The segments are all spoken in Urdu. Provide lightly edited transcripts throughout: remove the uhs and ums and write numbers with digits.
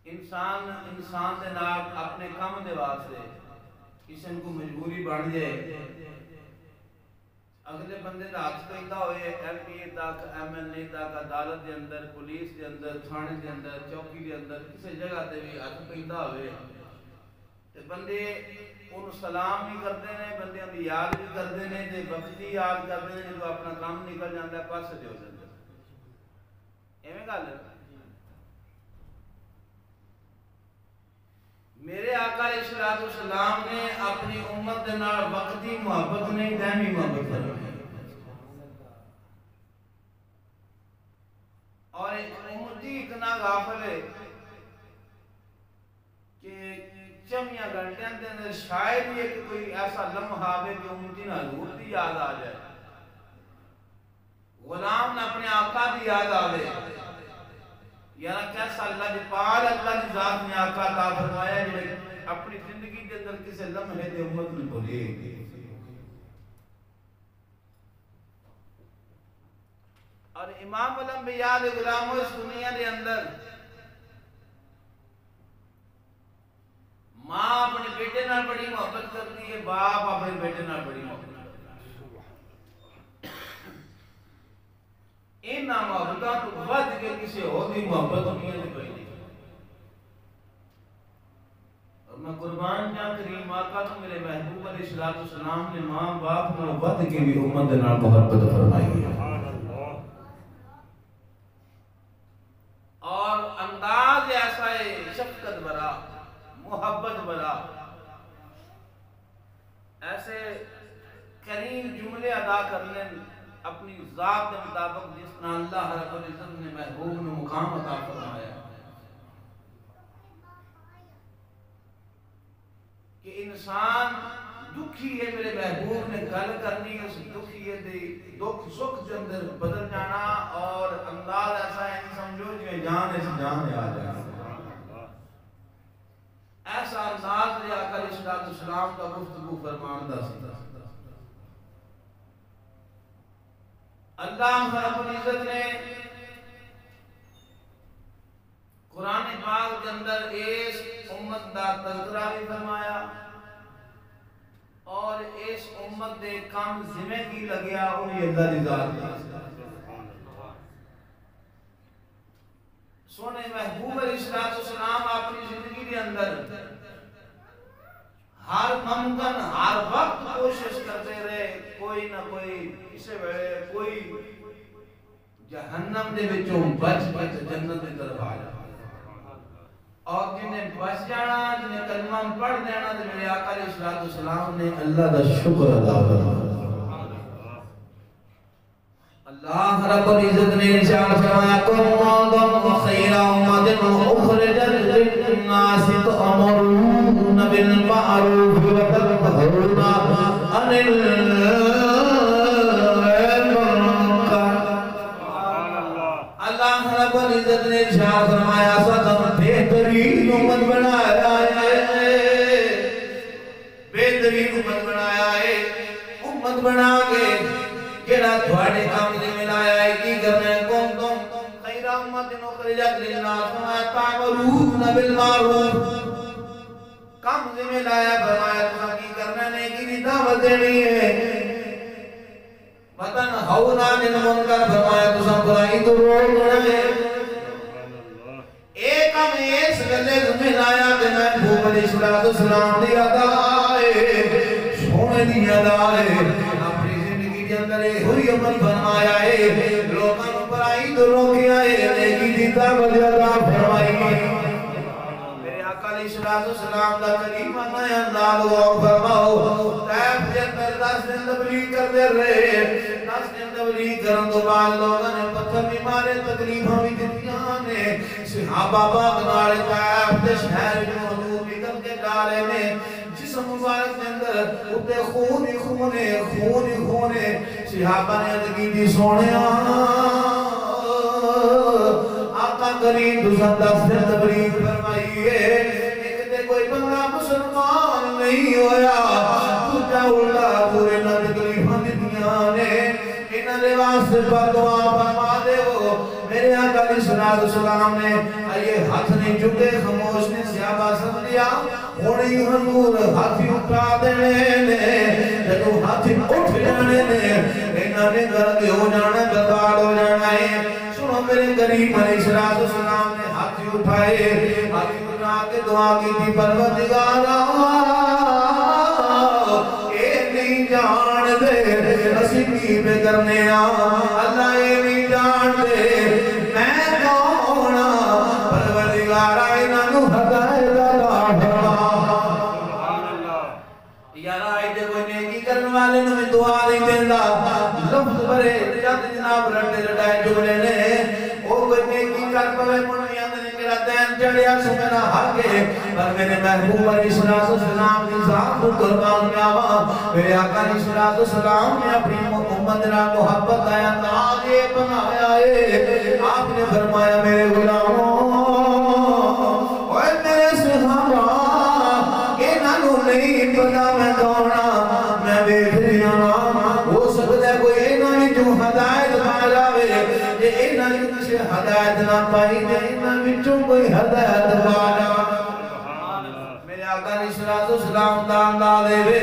انسان دے نال اپنے کام دے واسطے کسی کو مجبوری بن جائے اگلے بندے دا ہاتھ پیندا ہوئے ایم پی اے تک ایم ایل اے تک عدالت دے اندر پولیس دے اندر تھانے دے اندر چوکی دے اندر کسی جگہ تے بھی ہاتھ پیندا ہوئے تے بندے انہوں سلام بھی کرتے ہیں بندے ان یاد بھی کرتے ہیں تے وقتی یاد کرتے ہیں جو اپنا کام نکل جاتا ہے پاس ہو جاتا ہے ایویں گل ہے میرے آقا علیہ السلام نے اپنی امت دے نال وقتی محبت نہیں دائمی محبت فرمائی اور امتی اتنا غافل ہے کہ چمیاں گھنٹے اندر شاید یہ کہ کوئی ایسا لمحہ ہے کہ امتی نہ حضور دی یاد آ جائے غلام نہ اپنے آقا دی یاد آوے یعنی کیسا اللہ دی پال اللہ دی ذات نے آقا عطا فرمایا جو اپنی زندگی کے اندر کسی لمحے دے امت میں بھولے اور امام الانبیاء دے غلاموں اس دنیا دے اندر ماں اپنے بیٹے نال بڑی محبت کرتی ہے باپ اپنے بیٹے نال بڑی محبت کرتی ہے ان محبتاں تو ود کے کسی اور دی محبت دنیا میں کوئی نہیں اور میں قربان جاں کریم آقا تو میرے محبوب علیہ السلام نے ماں باپ نال ود کے بھی امت دے نال محبت فرمائی ہے اور انداز ایسا ہے شفقت بھرا محبت بھرا ایسے کریم جملے ادا کرنے اپنی ذات کے مطابق جس طرح اللہ رب العزت نے محبوب نے مقام عطا فرمایا کہ انسان دکھی ہے میرے محبوب نے گل کرنی اس دکھی ہے دکھ سکھ کے اندر بدل جانا اور انداز ایسا ہے کہ سمجھو جو جان ایسی جان آ جائے ایسا انداز نے آقا علیہ السلام کا گفتگو فرمان دا سی اللہ رب العزت نے قرآن پاک کے اندر اس امت دا تذکرہ بھی فرمایا اور اس امت دے کام ذمہ کی لگیا انہیں اللہ دی ذات سونے محبوب علیہ السلام اپنی زندگی کے اندر ہر ممکن ہر وقت کوشش کرتے رہے کوئی نہ کوئی اسے بڑے کوئی جہنم دے وچوں بچ جنت کی طرف آ جائے اور جنہیں بچ جانا جنہیں کلمہ پڑھ دینا تو میرے آقا علیہ السلام نے اللہ دا شکر ادا فرمایا اللہ رب العزت نے ارشاد فرمایا کنتم خیر امۃ اخرجت للناس تأمرون بالمعروف وتنهون عن المنکر اللہ رب العزت نے ارشاد فرمایا تم بہترین امت بنایا ہے بہترین امت بنایا ہے امت بنا کے جڑا تھوڑے کام دے ملایا ہے کی کرنا ہے کنتم خیر امۃ اخرجت للناس تأمرون بالمعروف کام دے ملایا فرمایا تمہیں کی کرنا ہے نیکی دی دعوت دینی ہے وتنہون عن المنکر فرمایا تمہیں برائی تو روکنا ہے ایک کام اس گلے ملایا کہ محبوب علیہ السلام دی ادا ہے سونے دی ادا ہے اندر ہوئی عمل فرمایا ہے لوگوں کو برائی تو روکیا ہے نیکی دی دعوت عطا فرمائی میرے آقا علیہ السلام دا کریم میں انداز غور فرماؤ طیب کے اندر 10 دن تبلیغ کرتے رہے 10 دن تبلیغ کرن تو بعد لوگوں نے پتھر بھی مارے تکلیفاں بھی دتیاں نے صحابہ باغ نال طیب دے شہر جو حضور نکل کے جا رہے نے جسم مبارک کے اندر اتے خون ہی خون صحابہ نے عرض کی دی سونیا آقا کریم دوسرا 10 دن تبلیغ فرمائی ہے ایک دے کوئی بندہ مسلمان نہیں ہویا دوسرا الٹا پورے نہ تکلیفاں دتیاں نے انہاں دے واسطے دعا فرما دے میرے آقا علیہ السلام نے یہ ہاتھ نہیں چکے خاموش نے صحابہ سب لیا ہوڑی حضور ہاتھ اٹھا دینے نے جدو ہاتھ اٹھ جانے نے انہوں نے گرد ہو جانا برباد ہو جانا ہے سنو میرے کریم علیہ السلام نے ہاتھ اٹھائے ہاتھ اٹھا کے دعا کی تھی پروردگارا اے نہیں جان دے اسی کی بے کرنے اللہ اے نہیں جان دے میں کونا پروردگارا انہوں ہدایت یار آئی دے کوئی نیکی کرنے والے نے دعا نہیں دینا لفظ برے جد جناب رٹے رٹائے جملے نے او کوئی نیکی کر پوے منیا نے میرا دین چڑھیا سو میرا حق ہے پر میرے محبوب علیہ السلام کی ذات کو قربان میں آوا میرے آقا علیہ السلام نے اپنی امت را محبت آیا تاجے بنایا ہے آپ نے فرمایا میرے غلاموں اوے میرے صحابہ نہیں پتا میں دوڑا میں بیٹھ رہا ہو سکتا ہے کوئی اینا جو ہدایت پا جاوے یہ اینا کسی ہدایت نہ پائی جائے اینا بچوں کوئی ہدایت پا جاوے میرے آقا علیہ السلام دان دے وے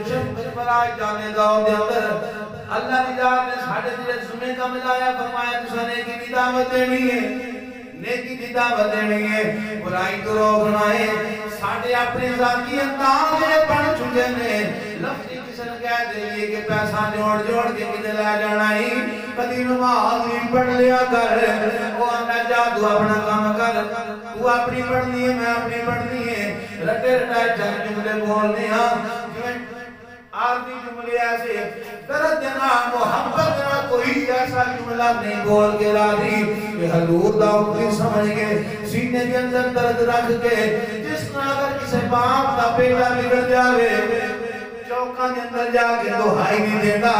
شمکر پر آئے جانے دور دے اندر اللہ کی ذات نے ساڑھے دلے سمیں کا ملایا فرمایا تسانے کی دعوت دینی ہے نیکی دی دعوت دینی ہے برائی تو روکنا ہے ساڑھے اپنے ذاتی انداز پڑھ چکے نے لفظی کسن کہہ دے کہ پیسہ جوڑ کے کدے لے جانا ہی کدی نماز نہیں پڑھ لیا کر وہ آنا جا تو اپنا کام کر تو اپنی پڑھنی ہے میں اپنی پڑھنی ہے رٹے رٹائے چند جملے بولنے ہاں آدمی جملے ایسے درد دینا محبت دینا کوئی ایسا جملہ نہیں بول کے راضی کہ حضور داؤد کی سمجھ کے سینے کے اندر درد رکھ کے جس نے اگر کسی باپ کا بیٹا بگڑ جاوے چوکا کے اندر جا کے دہائی نہیں دیتا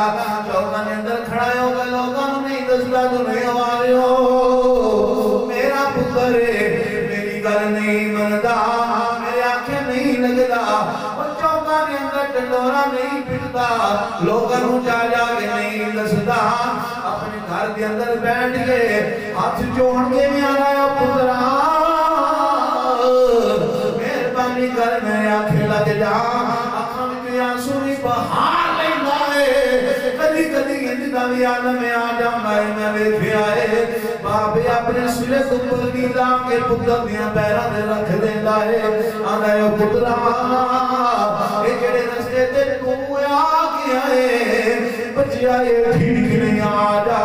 چوکا کے اندر کھڑائے ہوگا لوگاں نہیں دستا تو نہیں ہمارے ہو میرا پتر میری گل نہیں مندہ میرے آنکھیں نہیں لگتا چوکا کے اندر ٹنڈورا نہیں پٹتا لوگوں جا جا کے نہیں دستا اپنے گھر کے اندر بیٹھ کے ہاتھ جوڑ کے بھی آ رہا ہے پترا مہربانی کر میرے آنکھیں لگ جا آنکھوں میں آنسو بھی بہار نہیں لائے کدی کدی اندھا بھی عالم میں آ جاؤں میں بیٹھے آئے باپے اپنے سلے سپر کی دام کے پتر دیا پیرا دے رکھ دیتا ہے آنا ہے پترا ایکڑے رستے تے کوئی آگیا ہے بچی آئے ٹھیک نہیں آجا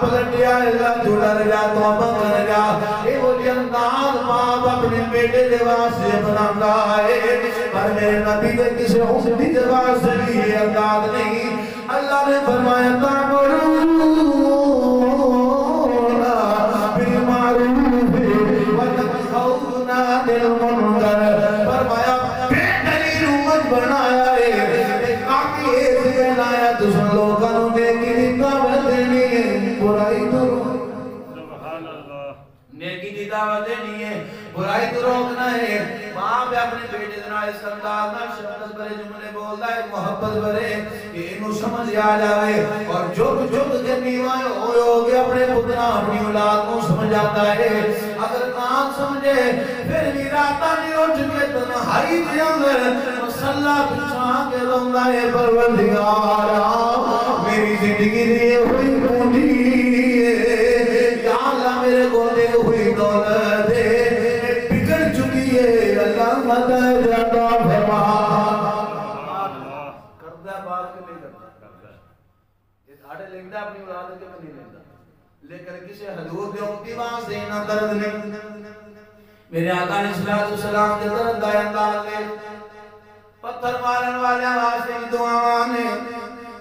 پلٹی آئے اللہ جو ڈر جا تو اب کر جا اے وہ جنداد باپ اپنے بیٹے دے واسے بنانا ہے پر میرے نبی دے کسے حسنی دے واسے بھی یہ انداد نہیں اللہ نے فرمایا تعملون بالمعروف وتنهون عن المنکر فرمایا بہترین امت بنایا ہے کافی ایک بنایا دوسرے لوگوں نے کی دعوت دینی ہے برائی تو نیکی دی دعوت دینی ہے برائی تو روکنا ہے ماں پہ اپنے بیٹے دنال اس انداز میں شفقت برے جملے بولتا ہے محبت برے کہ انہوں سمجھ آ جاوے اور جھک کے نیوائے ہوئے ہوگے اپنے پتنا اپنی اولاد کو سمجھ آتا ہے اگر نام سمجھے پھر بھی راتا نہیں اٹھ کے تنہائی دے اندر مسلح پچھا کے روندا ہے پروردگارا میری زندگی دیے ہوئی پونجی یا اللہ میرے کو دے ہوئی دولت بگڑ چکی ہے اللہ مدد جاتا فرما کردہ بات کے نہیں کرتا آڑے لگتا اپنی اولاد کے میں نہیں لگتا لیکن کسی حضور دے امتی وہاں سے نہ درد نہیں میرے آقا علیہ السلام کے درد دائیں دالے پتھر مارن والے واسطے دعاوانے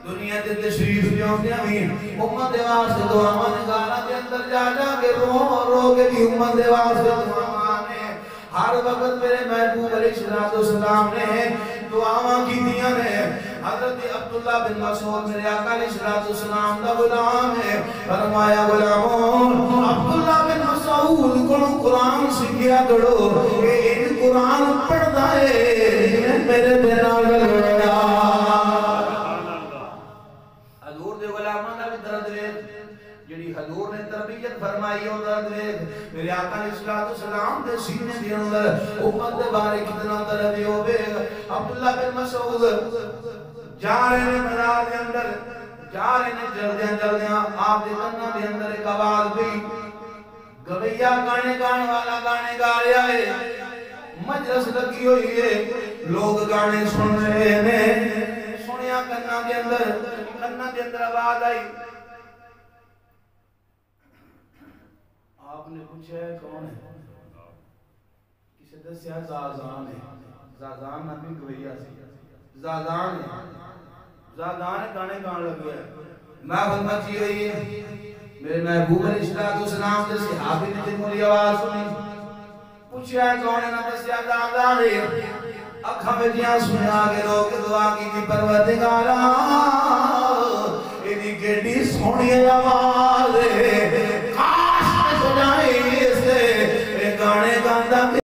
دنیا دے تشریف دیوندے امین امت دے واسطے دعاوانے گانا دے اندر جا جا کے رو کے بھی امت دے واسطے دعاوانے ہر وقت میرے محبوب علیہ السلام نے دعاواں کی دیا نے حضرت عبداللہ بن مسعود میرے آقا علیہ السلام دا غلام ہے فرمایا غلاموں عبداللہ بن مسعود کو قرآن سکھیا کرو کہ ان قرآن پڑھتا ہے میرے دینا گلویا حضور دے غلاموں نے بھی درد لے جڑی حضور نے تربیت فرمائی عظمت دیکھ میرے آقا علیہ السلام دے سینے دے اندر امت دے بارے کتنا درد ہوئے عبداللہ بن مسعود جا رہے ہیں مدار دے اندر جا رہے ہیں جلدیاں آپ دے کنہ دے اندر ایک آواز بھی گویا گانے والا گانے گا رہا ہے مجلس لگی ہوئی ہے لوگ گانے سن رہے ہیں سنیا کنہ دے اندر آواز آئی آپ نے پوچھا ہے کون ہے کسی دسیا زازان ہے زازان نبی گویا سی زازان ہے گانے گان لگے محفل مچی ہوئی ہے میرے محبوب علیہ السلام کے صحابی نے جن مولی آواز سنی پوچھا ہے کون ہے نہ دسیا زازان ہے اکھا میں جیاں سنیا کے روک دعا کی تھی پروردگارا ایدی گیڈی سونی آواز ہے کاش میں سنائی اس سے گانے گاندہ